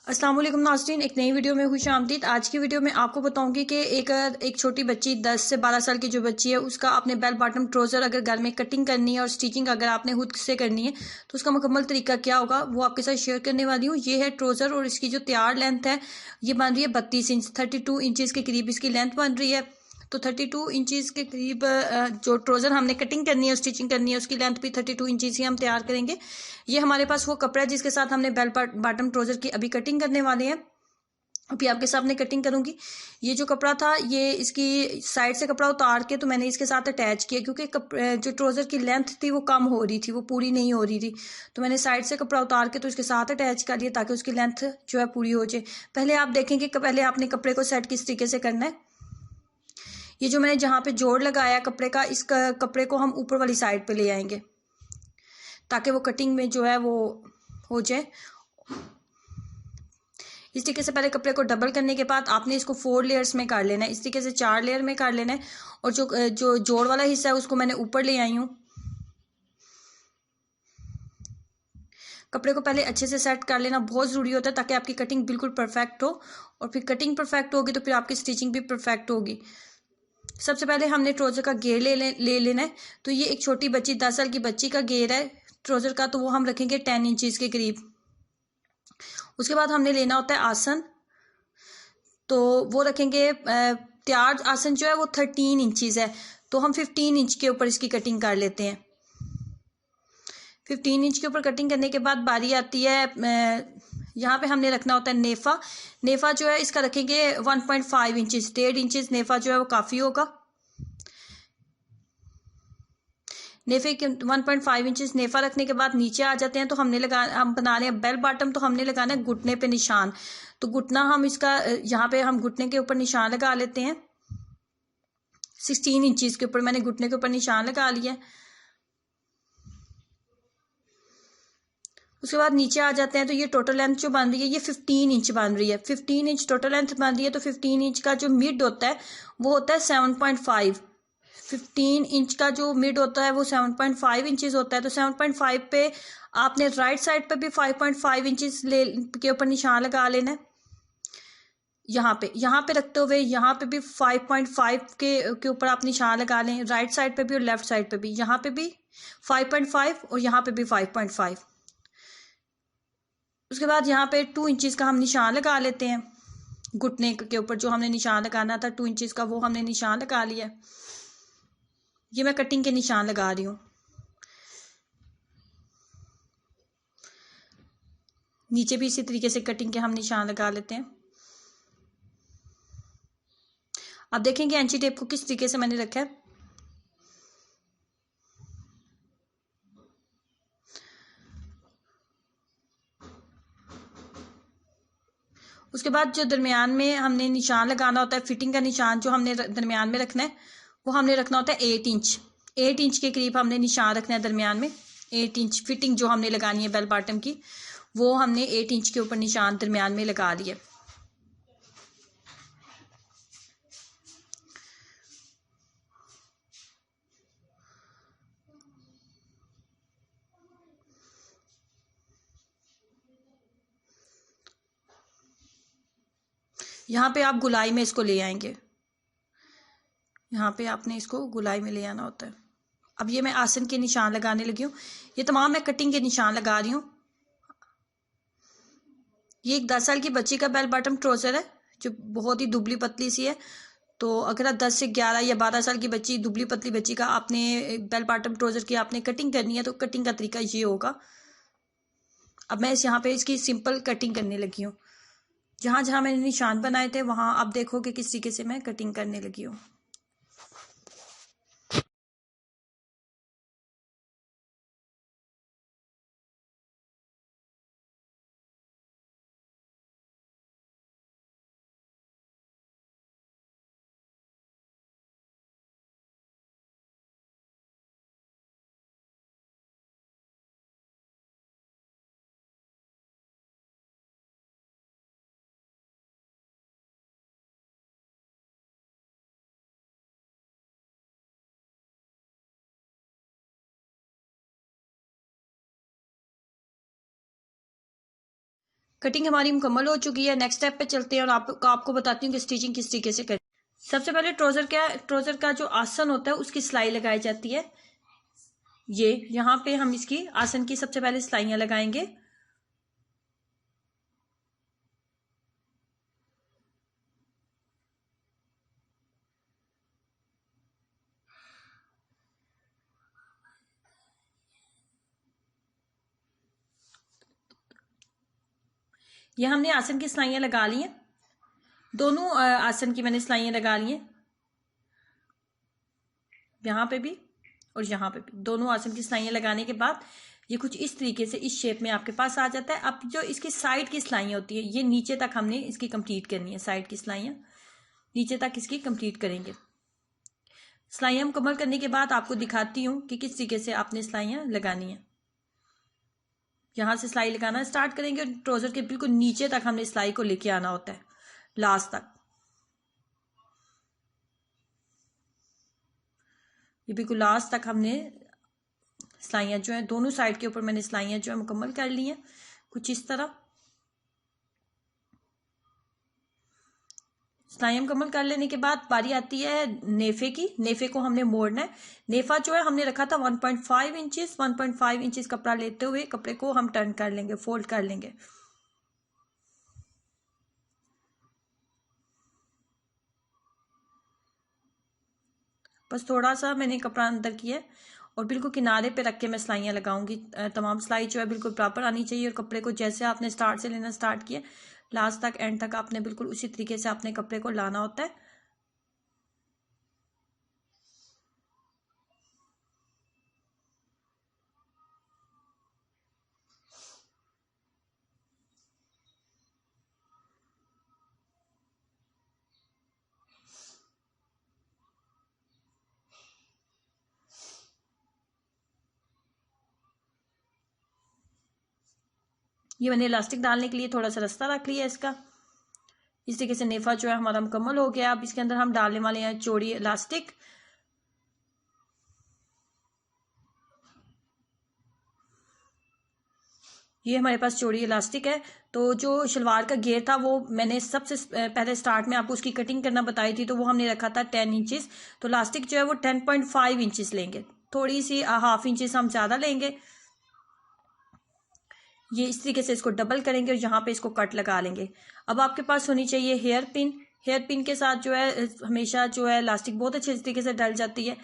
अस्सलाम वालेकुम नाज़रीन, एक नई वीडियो में खुशामदीद। आज की वीडियो में आपको बताऊंगी कि एक छोटी बच्ची 10 से 12 साल की जो बच्ची है उसका आपने बेल बॉटम ट्राउज़र अगर घर में कटिंग करनी है और स्टिचिंग अगर आपने खुद से करनी है तो उसका मुकम्मल तरीका क्या होगा वो आपके साथ शेयर करने वाली हूँ। ये है ट्राउज़र और इसकी जो तैयार लेंथ है ये बन रही है 32 इंच, 32 इंचज़ के करीब इसकी लेंथ बन रही है। तो 32 इंचज़ के करीब जो ट्राउज़र हमने कटिंग करनी है और स्टिचिंग करनी है उसकी लेंथ भी 32 इंचज़ ही हम तैयार करेंगे। ये हमारे पास वो कपड़ा है जिसके साथ हमने बेल बॉटम ट्राउज़र की अभी कटिंग करने वाले हैं। अभी आपके सामने कटिंग करूंगी। ये जो कपड़ा था ये इसकी साइड से कपड़ा उतार के तो मैंने इसके साथ अटैच किया क्योंकि जो ट्राउज़र की लेंथ थी वो कम हो रही थी, वो पूरी नहीं हो रही थी। तो मैंने साइड से कपड़ा उतार के तो इसके साथ अटैच कर लिया ताकि उसकी लेंथ जो है पूरी हो जाए। पहले आप देखेंगे कि पहले आपने कपड़े को सेट किस तरीके से करना है। ये जो मैंने जहाँ पे जोड़ लगाया कपड़े का, इस कपड़े को हम ऊपर वाली साइड पे ले आएंगे ताकि वो कटिंग में जो है वो हो जाए। इस तरीके से पहले कपड़े को डबल करने के बाद आपने इसको 4 लेयर्स में कर लेना है। इस तरीके से 4 लेयर में कर लेना है। और जो जोड़ वाला हिस्सा है उसको मैंने ऊपर ले आई हूँ। कपड़े को पहले अच्छे से सेट कर लेना बहुत ज़रूरी होता है ताकि आपकी कटिंग बिल्कुल परफेक्ट हो। और फिर कटिंग परफेक्ट होगी तो फिर आपकी स्टिचिंग भी परफेक्ट होगी। सबसे पहले हमने ट्राउज़र का घेर ले लेना है। तो ये एक छोटी बच्ची 10 साल की बच्ची का घेर है ट्राउज़र का, तो वो हम रखेंगे 10 इंचज़ के करीब। उसके बाद हमने लेना होता है आसन, तो वो रखेंगे तैयार आसन जो है वो 13 इंचज़ है, तो हम 15 इंच के ऊपर इसकी कटिंग कर लेते हैं। 15 इंच के ऊपर कटिंग करने के बाद बारी आती है यहाँ पे हमने रखना होता है नेफा। नेफा जो है इसका रखेंगे 1.5 इंचज़, 1.5 इंचज़ नेफा जो है वो काफ़ी होगा। नेफे के 1.5 इंचज़ नेफा रखने के बाद नीचे आ जाते हैं। तो हम बना रहे हैं बेल बॉटम, तो हमने लगाना है घुटने पे निशान। तो घुटना हम इसका यहाँ पे हम घुटने के ऊपर निशान लगा लेते हैं। 16 इंचज़ के ऊपर मैंने घुटने के ऊपर निशान लगा लिया है। उसके बाद नीचे आ जाते हैं। तो ये टोटल लेंथ जो बन रही है ये 15 इंच बन रही है। 15 इंच टोटल लेंथ बन रही है। तो 15 इंच का जो मिड होता है वो होता है 7.5। 15 इंच का जो मिड होता है वो 7.5 इंचज़ होता है। तो 7.5 पे आपने राइट साइड पे भी 5.5 इंचज़ के ऊपर निशान लगा लेना है। यहाँ पे रखते हुए यहाँ पे भी 5.5 के ऊपर आप निशान लगा लें। राइट साइड पे भी और लेफ्ट साइड पे भी, यहाँ पे भी 5.5 और यहाँ पे भी 5.5। उसके बाद यहाँ पे 2 इंचज़ का हम निशान लगा लेते हैं। घुटने के ऊपर जो हमने निशान लगाना था 2 इंचज़ का वो हमने निशान लगा लिया। ये मैं कटिंग के निशान लगा रही हूँ। नीचे भी इसी तरीके से कटिंग के हम निशान लगा लेते हैं। अब देखेंगे एंची टेप को किस तरीके से मैंने रखा है। उसके बाद जो दरमियान में हमने निशान लगाना होता है, फिटिंग का निशान जो हमने दरमियान में रखना है वो हमने रखना होता है 8 इंच। 8 इंच के करीब हमने निशान रखना है दरमियान में। 8 इंच फिटिंग जो हमने लगानी है बेल बॉटम की वो हमने 8 इंच के ऊपर निशान दरमियान में लगा दिया। यहाँ पे आप गुलाई में इसको ले आएंगे। यहाँ पे आपने इसको गुलाई में ले आना होता है। अब ये मैं आसन के निशान लगाने लगी हूँ। ये तमाम मैं कटिंग के निशान लगा रही हूँ। ये एक 10 साल की बच्ची का बेल बॉटम ट्राउज़र है जो बहुत ही दुबली पतली सी है। तो अगर आप 10 से 11 या 12 साल की बच्ची, दुबली पतली बच्ची का आपने बेल बॉटम ट्राउज़र की आपने कटिंग करनी है तो कटिंग का तरीका ये होगा। अब मैं यहाँ पे इसकी सिंपल कटिंग करने लगी हूँ। जहाँ जहाँ मैंने निशान बनाए थे वहाँ आप देखोगे किस तरीके से मैं कटिंग करने लगी हूँ। कटिंग हमारी मुकम्मल हो चुकी है। नेक्स्ट स्टेप पे चलते हैं और आपको बताती हूँ कि स्टिचिंग किस तरीके से करें। सबसे पहले ट्राउजर का जो आसन होता है उसकी सिलाई लगाई जाती है। ये यहाँ पे हम इसकी आसन की सबसे पहले सिलाइयां लगाएंगे। ये हमने आसन की सिलाइयां लगा ली हैं। दोनों आसन की मैंने सिलाइयां लगा ली हैं, यहाँ पे भी और यहाँ पे भी। दोनों आसन की सिलाइयां लगाने के बाद ये कुछ इस तरीके से इस शेप में आपके पास आ जाता है। अब जो इसकी साइड की सिलाइयां होती है ये नीचे तक हमने इसकी कंप्लीट करनी है। साइड की सिलाइयां नीचे तक इसकी कंप्लीट करेंगे। सिलाइयां मुकम्मल करने के बाद आपको दिखाती हूँ कि किस तरीके से आपने सिलाइयां लगानी है। यहाँ से सिलाई लगाना स्टार्ट करेंगे और ट्राउजर के बिल्कुल नीचे तक हमने सिलाई को लेके आना होता है, लास्ट तक। ये बिल्कुल लास्ट तक हमने सिलाइयां जो है दोनों साइड के ऊपर मैंने सिलाइयां जो है मुकम्मल कर ली हैं, कुछ इस तरह। सिलाइयां मुकम्मल कर लेने के बाद बारी आती है नेफे की। नेफे को हमने मोड़ना है। नेफा जो है हमने रखा था 1.5 इंचेस। 1.5 इंचेस कपड़ा लेते हुए कपड़े को हम टर्न कर लेंगे, फोल्ड कर लेंगे। बस थोड़ा सा मैंने कपड़ा अंदर किया और बिल्कुल किनारे पे रख के मैं सिलाइयां लगाऊंगी। तमाम सिलाई जो है बिल्कुल प्रॉपर आनी चाहिए और कपड़े को जैसे आपने स्टार्ट से लेना स्टार्ट किया लास्ट तक एंड तक आपने बिल्कुल उसी तरीके से अपने कपड़े को लाना होता है। ये मैंने इलास्टिक डालने के लिए थोड़ा सा रास्ता रख लिया इसका। इस तरीके से नेफा जो है हमारा मुकम्मल हो गया। अब इसके अंदर हम डालने वाले हैं चौड़ी इलास्टिक। ये हमारे पास चौड़ी इलास्टिक है। तो जो शलवार का घेर था वो मैंने सबसे पहले स्टार्ट में आपको उसकी कटिंग करना बताई थी, तो वो हमने रखा था 10 इंचेस। तो इलास्टिक जो है वो 10.5 इंचेस लेंगे, थोड़ी सी हाफ इंचेस हम ज़्यादा लेंगे। ये इस तरीके से इसको डबल करेंगे और यहाँ पे इसको कट लगा लेंगे। अब आपके पास होनी चाहिए हेयर पिन। हेयर पिन के साथ जो है हमेशा जो है इलास्टिक बहुत अच्छे तरीके से डल जाती है।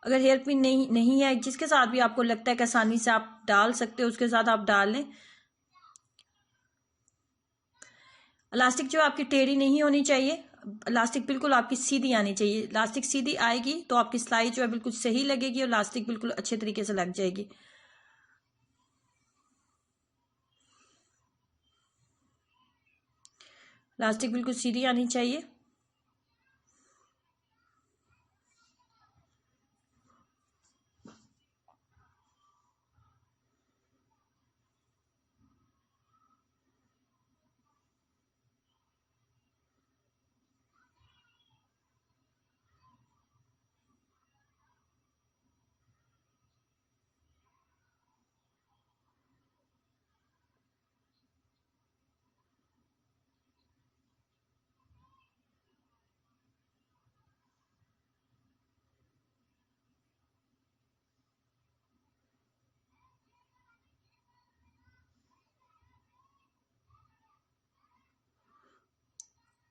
अगर हेयर पिन नहीं है, जिसके साथ भी आपको लगता है कि आसानी से आप डाल सकते हो उसके साथ आप डाल लें। इलास्टिक जो आपकी टेढ़ी नहीं होनी चाहिए, इलास्टिक बिल्कुल आपकी सीधी आनी चाहिए। इलास्टिक सीधी आएगी तो आपकी सिलाई जो है बिल्कुल सही लगेगी और इलास्टिक बिल्कुल अच्छे तरीके से लग जाएगी। इलास्टिक बिल्कुल सीधी आनी चाहिए।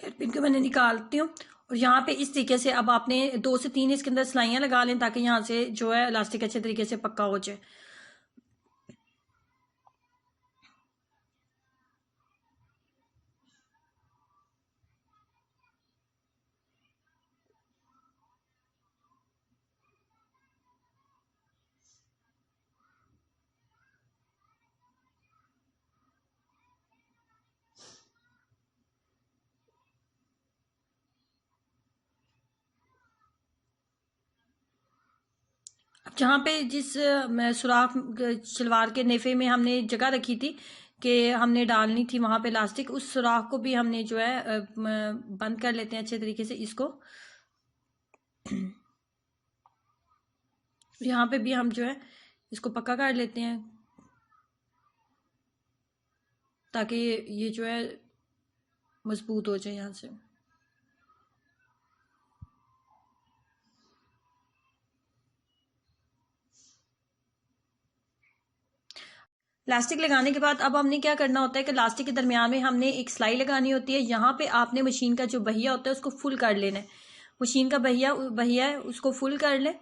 हेयर पिन को मैंने निकालती हूँ और यहाँ पे इस तरीके से अब आपने 2 से 3 इसके अंदर सिलाइयाँ लगा लें ताकि यहाँ से जो है इलास्टिक अच्छे तरीके से पक्का हो जाए। अब जहाँ पे जिस सुराख शलवार के नेफे में हमने जगह रखी थी कि हमने डालनी थी वहां पे इलास्टिक, उस सुराख को भी हमने जो है बंद कर लेते हैं अच्छे तरीके से इसको। यहाँ पे भी हम जो है इसको पक्का कर लेते हैं। ताकि ये जो है मजबूत हो जाए यहाँ से। लास्टिक लगाने के बाद अब हमने क्या करना होता है कि लास्टिक के दरमियान में हमने एक सिलाई लगानी होती है। यहाँ पे आपने मशीन का जो बहिया होता है उसको फुल कर लेना है। मशीन का बहिया बहिया है उसको फुल कर लें।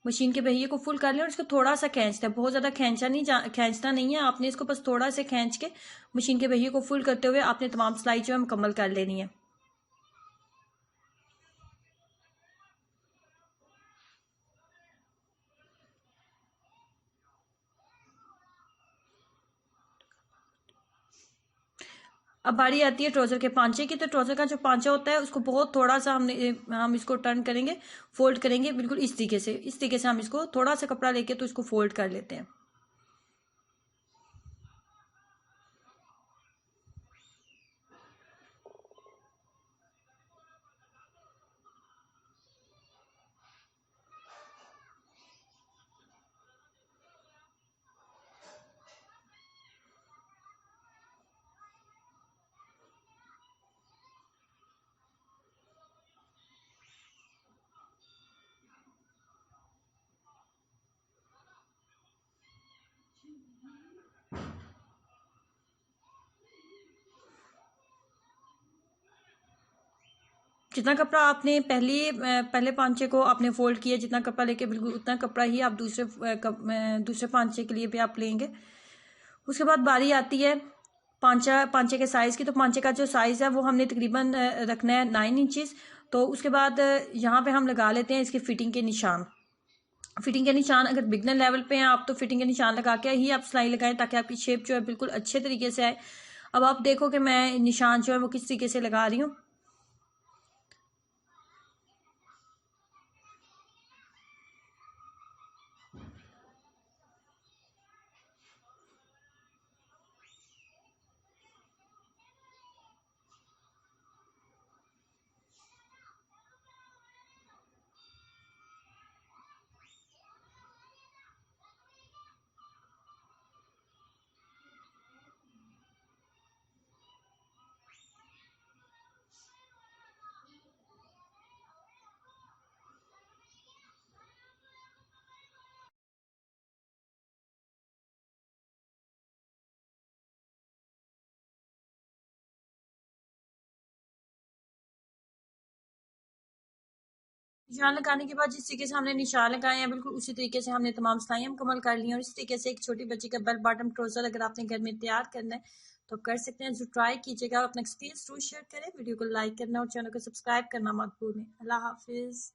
मशीन के बहिये को फुल कर लें और इसको थोड़ा सा खींचना है, बहुत ज़्यादा खींचना नहीं है आपने इसको, बस थोड़ा सा खींच के मशीन के बहिये को फुल करते हुए आपने तमाम सिलाई जो है मुकम्मल कर लेनी है। अब बारी आती है ट्राउजर के पांचे की। तो ट्राउजर का जो पांचा होता है उसको बहुत थोड़ा सा हम इसको टर्न करेंगे, फोल्ड करेंगे बिल्कुल इस तरीके से हम इसको थोड़ा सा कपड़ा लेके तो इसको फोल्ड कर लेते हैं। जितना कपड़ा आपने पहले पांचे को आपने फोल्ड किया, जितना कपड़ा लेके बिल्कुल उतना कपड़ा ही आप दूसरे पांचे के लिए भी आप लेंगे। उसके बाद बारी आती है पांचे के साइज की। तो पांचे का जो साइज है वो हमने तकरीबन रखना है 9 इंचेस। तो उसके बाद यहाँ पे हम लगा लेते हैं इसके फिटिंग के निशान। फिटिंग के निशान अगर बिगनर लेवल पे हैं आप तो फिटिंग के निशान लगा के ही आप सिलाई लगाएं ताकि आपकी शेप जो है बिल्कुल अच्छे तरीके से आए। अब आप देखो कि मैं निशान जो है वो किस तरीके से लगा रही हूँ। निशान लगाने के बाद जिस तरीके से हमने निशान लगाए हैं बिल्कुल उसी तरीके से हमने तमाम सिलाइयाँ मुकम्मल कर ली हैं। और इस तरीके से एक छोटी बच्ची का बेल बॉटम ट्राउजर अगर आपने घर में तैयार करना है तो कर सकते हैं। जो ट्राई कीजिएगा, अपना एक्सपीरियंस जरूर शेयर करें, वीडियो को लाइक करना और चैनल को सब्सक्राइब करना मत भूलें। अल्लाह हाफिज।